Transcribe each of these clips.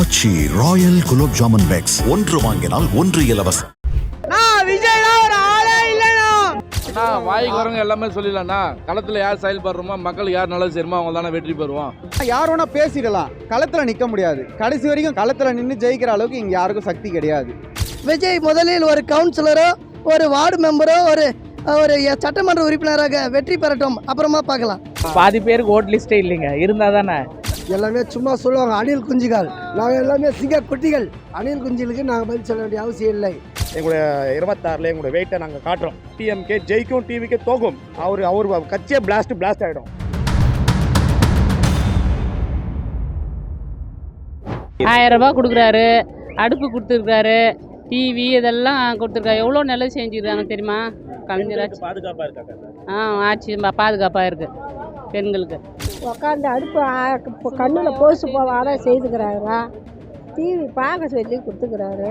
ஆச்சி Royal gulab jamun packs ஒன்று வாங்கினால் ஒன்று இலவசம். வாய்க்கு வரவங்க எல்லாமே சொல்லிடலாம்ண்ணா. களத்தில் யார் செயல்படுறோமோ மக்களுக்கு யார் நல்லது செய்யுமோ அவங்க தானே வெற்றி பெறுவோம். யார் வேணா பேசிடலாம், களத்தில் நிற்க முடியாது. கடைசி வரைக்கும் களத்தில் நின்று ஜெயிக்கிற அளவுக்கு இங்கே யாருக்கும் சக்தி கிடையாது. விஜய் முதலில் ஒரு கவுன்சிலரோ ஒரு வார்டு மெம்பரோ ஒரு சட்டமன்ற உறுப்பினராக வெற்றி பெறட்டும், அப்புறமா பார்க்கலாம். பாதி பேருக்கு ஓட் லிஸ்டே இல்லைங்க, இருந்தா தானே. எல்லாமே சும்மா சொல்லுவாங்க அணில் குஞ்சுகள், நாங்கள் எல்லாமே சிங்க குட்டிகள். அணில் குஞ்சுகளுக்கு நாங்கள் பதில் சொல்ல வேண்டிய அவசியம் இல்லை. எங்களுடைய 26ல் எங்களுடைய வெயிட்டை நாங்கள் காட்டுறோம். டிஎம்கே ஜெயிக்கும், டிவிக்கே தோக்கும். அவர் கட்சியே பிளாஸ்ட் ஆகிடும். 1000 ரூபாய் கொடுக்குறாரு, அடுப்பு கொடுத்துருக்காரு, டிவி இதெல்லாம் கொடுத்துருக்காரு. எவ்வளோ நல்லது செஞ்சுருக்காங்க தெரியுமா? கலைஞராட்சி பாதுகாப்பாக இருக்காங்க. ஆட்சி பாதுகாப்பாக இருக்குது பெண்களுக்கு. உட்காந்து அடுப்பு கண்ணில் போசு போவாத செய்துக்கிறாங்க. டிவி பார்க்க சொல்லி கொடுத்துக்கிறாரு,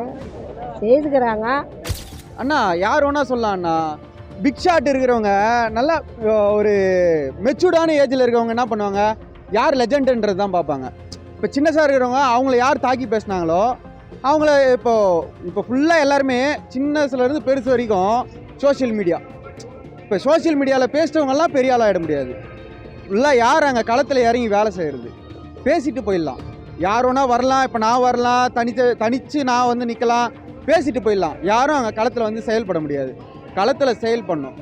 செய்துக்கிறாங்க. அண்ணா யார் வேணா சொல்லலாம் அண்ணா. பிக் ஷாட் இருக்கிறவங்க நல்லா ஒரு மெச்சூர்டான ஏஜில் இருக்கிறவங்க என்ன பண்ணுவாங்க, யார் லெஜெண்டுன்றது தான் பார்ப்பாங்க. இப்போ சின்ன சார் இருக்கிறவங்க அவங்கள யார் தாக்கி பேசினாங்களோ அவங்கள இப்போ ஃபுல்லாக எல்லாருமே சின்னதுலேருந்து பெருசு வரைக்கும் சோஷியல் மீடியா. இப்போ சோஷியல் மீடியாவில் பேசுகிறவங்கெல்லாம் பெரிய ஆளாகிட முடியாது. ஃபுல்லாக யார் அங்கே களத்தில் இறங்கி வேலை செய்கிறது, பேசிட்டு போயிடலாம். யார் வேணா வரலாம். இப்போ நான் வரலாம், தனித்து நான் வந்து நிற்கலாம், பேசிட்டு போயிடலாம். யாரும் அங்கே களத்தில் வந்து செயல்பட முடியாது. களத்தில் செயல் பண்ணும்.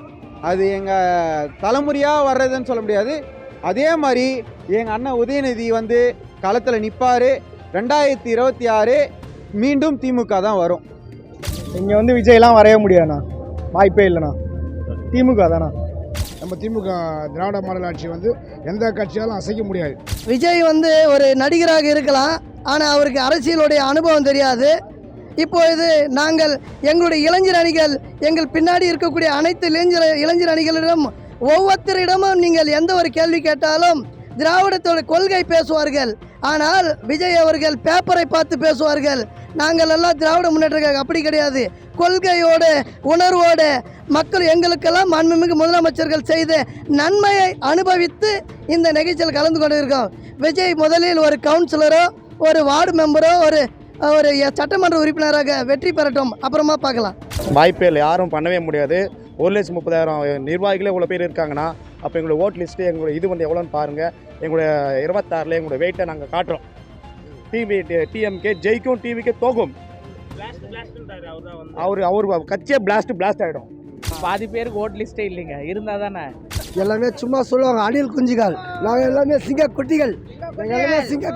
அது எங்கள் தலைமுறையாக வர்றதுன்னு சொல்ல முடியாது. அதே மாதிரி எங்கள் அண்ணன் உதயநிதி வந்து களத்தில் நிற்பார். 2026 மீண்டும் திமுக தான் வரும். இங்கே வந்து விஜய்லாம் வரைய முடியாதுண்ணா, வாய்ப்பே இல்லைண்ணா. திமுக தானா. நம்ம திமுக திராவிட மாடல் ஆட்சி வந்து எந்த கட்சியாலும் அசைக்க முடியாது. விஜய் வந்து ஒரு நடிகராக இருக்கலாம், ஆனால் அவருக்கு அரசியலுடைய அனுபவம் தெரியாது. இப்பொழுது நாங்கள் எங்களுடைய இளைஞர் அணிகள், எங்கள் பின்னாடி இருக்கக்கூடிய அனைத்து இளைஞர் அணிகளிடம் ஒவ்வொருத்தரிடமும் நீங்கள் எந்த ஒரு கேள்வி கேட்டாலும் திராவிடத்தோட கொள்கை பேசுவார்கள். ஆனால் விஜய் அவர்கள் பேப்பரை பார்த்து பேசுவார்கள். நாங்கள் எல்லாம் திராவிட முன்னேற்ற அப்படி கிடையாது. கொள்கையோட உணர்வோட மக்கள் எங்களுக்கெல்லாம் மாண்புமிகு முதலமைச்சர்கள் செய்த நன்மையை அனுபவித்து இந்த நிகழ்ச்சியில் கலந்து கொண்டிருக்கோம். விஜய் முதலில் ஒரு கவுன்சிலரோ ஒரு வார்டு மெம்பரோ ஒரு சட்டமன்ற உறுப்பினராக வெற்றி பெறட்டும், அப்புறமா பார்க்கலாம். வாய்ப்பே இல்லை, யாரும் பண்ணவே முடியாது. 1,30,000 நிர்வாகிகளே இவ்வளோ பேர் இருக்காங்கன்னா அப்போ எங்களுடைய ஓட் லிஸ்ட்டு எங்களுடைய இது வந்து எவ்வளோன்னு பாருங்கள். எங்களுடைய 26ல் எங்களுடைய வெயிட்டை நாங்கள் காட்டுறோம். டிஎம்கே ஜெயிக்கும், டிவிக்கே தோக்கும். அவர் கட்சியே பிளாஸ்ட் ஆகிடும். பாதி பேருக்கு ஓட் லிஸ்டே இல்லைங்க, இருந்தா தானே. எல்லாமே சும்மா சொல்லுவாங்க அணில் குஞ்சுகள், நாங்கள் எல்லாமே சிங்க குட்டிகள். நாங்கள் எல்லாமே சிங்க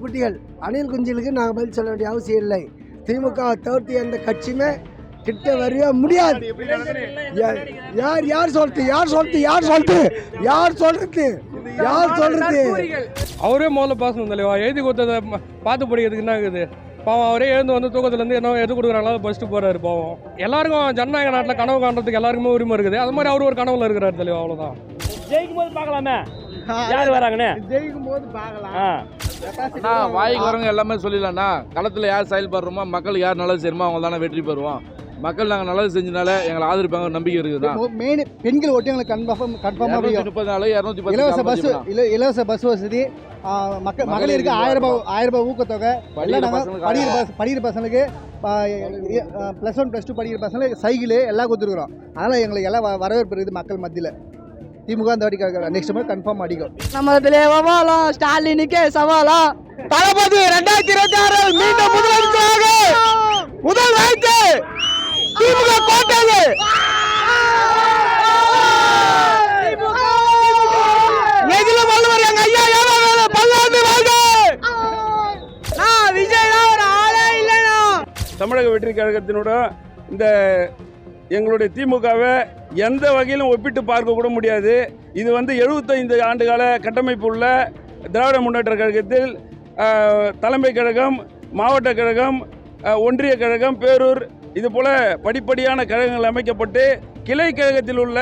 குட்டிகள். அணில் குஞ்சுகளுக்கு நாங்கள் பதில் சொல்ல வேண்டிய அவசியம் இல்லை. திமுக தவிர்த்து எந்த கட்சியுமே கிட்ட வரவே முடியாது. யார் சொல்றது அவரே முதல்ல பேசணும் தலைவா. எழுதி கொடுத்ததை பார்த்து படிக்கிறதுக்கு என்ன இருக்குது? பாவம் அவரே எழுந்து வந்து தூக்கத்துலேருந்து என்ன எது கொடுக்குறாங்களோ ஃபஸ்ட்டு போகிறாரு. பாவம் எல்லாருக்கும் ஜனநாயக நாட்டில் கனவு காண்றதுக்கு எல்லாருக்குமே உரிமை இருக்குது. அது மாதிரி அவர் ஒரு கனவுல இருக்கிறார் தலைவா. அவ்வளோதான். ஜெயிக்கும் போது பார்க்கலாமே யார் வராங்கன்னு. ஜெயிக்கும் போது பார்க்கலாம். வாய்க்கு வரவங்க எல்லாமே சொல்லிடலாம்ண்ணா. களத்தில் யார் செயல்படுறோமோ மக்களுக்கு யார் நல்லது செய்யுமோ அவங்க தானே வெற்றி பெறுவோம். மக்கள் நாங்கள் நல்லது செஞ்சனால எங்களை ஆதரிப்பாங்க நம்பிக்கை இருக்குது. மெயின் பெண்கள் ஓட்டு எங்களுக்கு கன்ஃபார்மாக 234 இலவச பஸ் வசதி, மகளிருக்கு 1000 ரூபாய் ஊக்கத்தொகை, படிக்கிற பசங்களுக்கு +1 +2 படிக்கிற பசங்களுக்கு சைக்கிள் எல்லாம் கொடுத்துருக்குறோம். அதனால் எங்களுக்கு எல்லாம் வரவேற்பு இருக்குது மக்கள் மத்தியில். திமுக அந்த வாட்டி நெக்ஸ்ட் மாதிரி கன்ஃபார்ம் அடிக்கும். நம்ம ஸ்டாலினுக்கே சவாலா தளபதி 2026 மீண்டும் முதல் வாய்ப்பு திமுக கோட்டையே. தமிழக வெற்றி கழகத்தினோட இந்த எங்களுடைய திமுகவை எந்த வகையிலும் ஒப்பிட்டு பார்க்க கூட முடியாது. இது வந்து 75 ஆண்டுகால கட்டமைப்பு உள்ள திராவிட முன்னேற்ற கழகத்தில் தலைமை கழகம், மாவட்ட கழகம், ஒன்றிய கழகம், பேரூர் இதுபோல் படிப்படியான கழகங்கள் அமைக்கப்பட்டு கிளை கழகத்தில் உள்ள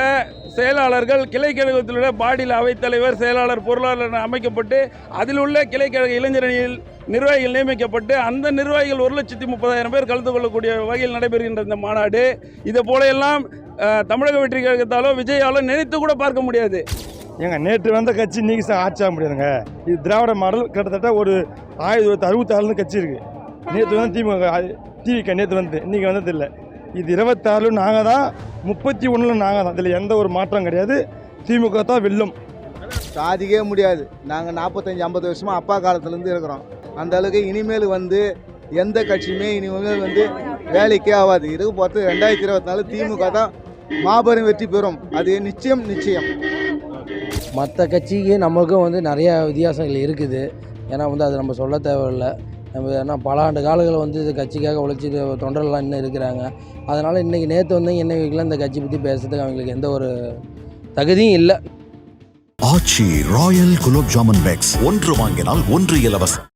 செயலாளர்கள், கிளை கழகத்தில் உள்ள பாடியில் அவைத்தலைவர், செயலாளர், பொருளாளர் அமைக்கப்பட்டு அதில் உள்ள கிளை கழக இளைஞரணியில் நிர்வாகிகள் நியமிக்கப்பட்டு அந்த நிர்வாகிகள் 1,30,000 பேர் கலந்து கொள்ளக்கூடிய வகையில் நடைபெறுகின்ற இந்த மாநாடு இதை போல எல்லாம் தமிழக வெற்றி கழகத்தாலோ விஜயாலோ நினைத்து கூட பார்க்க முடியாது. நேற்று வந்த கட்சி இன்றைக்கி ஆட்சி ஆக முடியாதுங்க. இது திராவிட மாடல் கிட்டத்தட்ட ஒரு 1966 கட்சி இருக்குது. நேற்று வந்து டிவிக்கு நேற்று வந்து இன்றைக்கி வந்தது இல்லை. இது 26 நாங்கள் தான், 31 நாங்கள் தான். இதில் எந்த ஒரு மாற்றம் கிடையாது. திமுக தான் வெல்லும். சாதிக்கவே முடியாது. நாங்கள் 45-50 வருஷமாக அப்பா காலத்துலேருந்து இருக்கிறோம். அந்த அளவுக்கு இனிமேல் வந்து எந்த கட்சியுமே இனிமேல் வந்து வேலைக்கே ஆகாது. இதுக்கு பார்த்து 2024 திமுக தான் மாபெரும் வெற்றி பெறும். அது நிச்சயம். மற்ற கட்சிக்கு நமக்கும் வந்து நிறையா வித்தியாசங்கள் இருக்குது. ஏன்னா வந்து அது நம்ம சொல்ல தேவையில்லை. நம்ம ஏன்னா பல ஆண்டு காலங்களில் வந்து இது கட்சிக்காக உழைச்சி தொண்டர்கள்லாம் இன்னும் இருக்கிறாங்க. அதனால் இன்றைக்கி நேற்று வந்து இன்னைக்கெலாம் இந்த கட்சி பற்றி பேசுறதுக்கு அவங்களுக்கு எந்த ஒரு தகுதியும் இல்லை. ஆச்சி ராயல் குலோப் ஜாமுன் பேக்ஸ் 1 வாங்கினால் 1 இலவசம்.